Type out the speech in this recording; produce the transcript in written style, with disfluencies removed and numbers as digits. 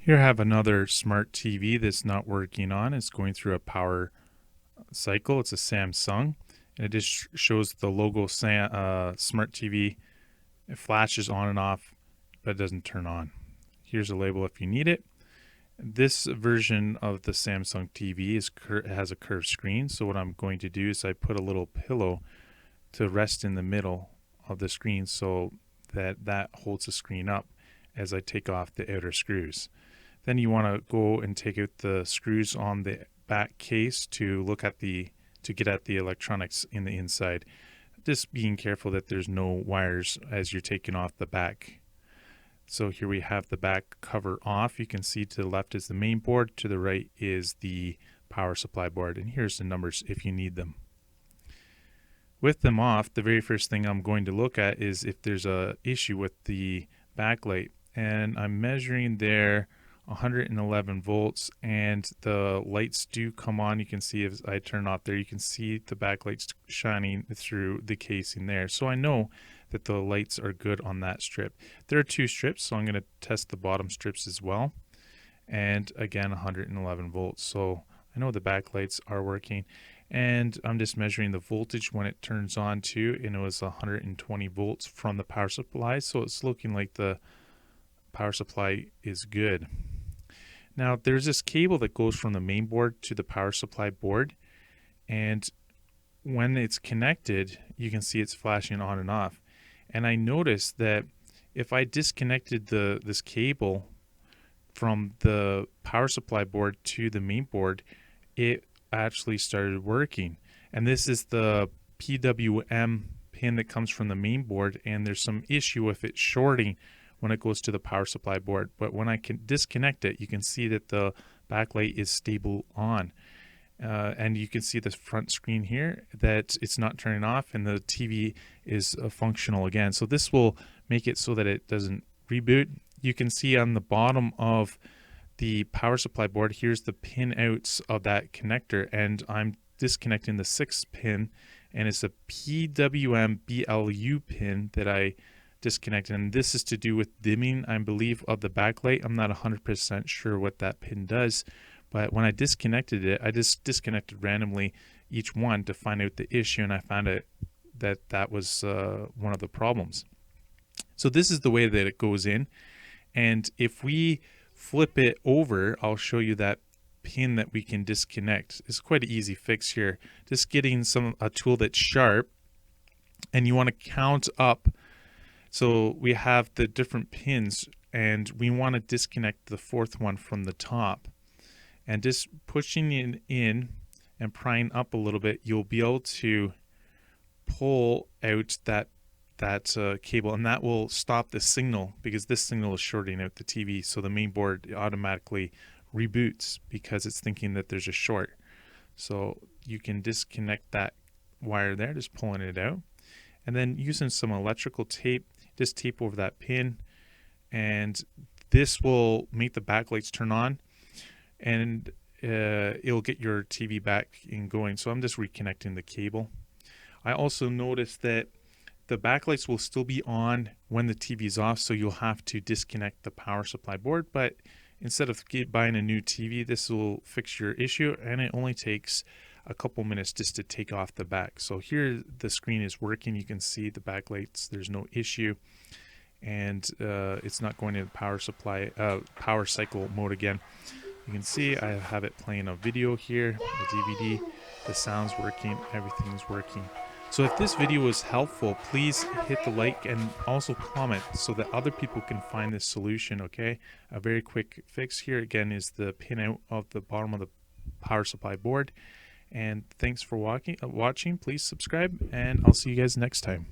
Here I have another smart TV that's not working on. It's going through a power cycle. It's a Samsung, and it just shows the logo smart TV. It flashes on and off, but it doesn't turn on. Here's a label if you need it. This version of the Samsung TV has a curved screen, so what I'm going to do is I put a little pillow to rest in the middle of the screen so that holds the screen up as I take off the outer screws. Then you want to go and take out the screws on the back case to get at the electronics in the inside. Just being careful that there's no wires as you're taking off the back. So here we have the back cover off. You can see to the left is the main board, to the right is the power supply board, and here's the numbers if you need them. With them off, the very first thing I'm going to look at is if there's a issue with the backlight, and I'm measuring there 111 volts, and the lights do come on. You can see if I turn off there, you can see the backlights shining through the casing there. So I know that the lights are good on that strip. There are two strips, so I'm going to test the bottom strips as well. And again, 111 volts. So I know the backlights are working. And I'm just measuring the voltage when it turns on too, and it was 120 volts from the power supply. So it's looking like the power supply is good. Now there's this cable that goes from the main board to the power supply board, and when it's connected you can see it's flashing on and off. And I noticed that if I disconnected this cable from the power supply board to the main board, it actually started working. And this is the PWM pin that comes from the main board, and there's some issue with it shorting when it goes to the power supply board. But when I can disconnect it, you can see that the backlight is stable on. And you can see the front screen here that it's not turning off, and the TV is functional again. So this will make it so that it doesn't reboot. You can see on the bottom of the power supply board, here's the pin outs of that connector, and I'm disconnecting the 6th pin, and it's a PWM BLU pin that I disconnected, and this is to do with dimming, I believe, of the backlight. I'm not 100% sure what that pin does, but when I disconnected it, I just disconnected randomly each one to find out the issue, and I found out that was one of the problems. So this is the way that it goes in, and if we flip it over, I'll show you that pin that we can disconnect. It's quite an easy fix here. Just getting a tool that's sharp, and you want to count up. So we have the different pins, and we want to disconnect the 4th one from the top. And just pushing it in and prying up a little bit, you'll be able to pull out that cable, and that will stop the signal, because this signal is shorting out the TV. So the main board automatically reboots because it's thinking that there's a short. So you can disconnect that wire there, just pulling it out, and then using some electrical tape, just tape over that pin, and this will make the backlights turn on, and it'll get your TV back in going. So I'm just reconnecting the cable. I also noticed that the backlights will still be on when the TV is off, so you'll have to disconnect the power supply board. But instead of buying a new TV, this will fix your issue, and it only takes a couple minutes just to take off the back. So here the screen is working. You can see the backlights, there's no issue, and it's not going into power cycle mode again. You can see I have it playing a video here, the DVD, the sound's working, everything's working. So if this video was helpful, please hit the like and also comment so that other people can find this solution, okay? A very quick fix here again is the pin out of the bottom of the power supply board. And thanks for watching. Please subscribe, and I'll see you guys next time.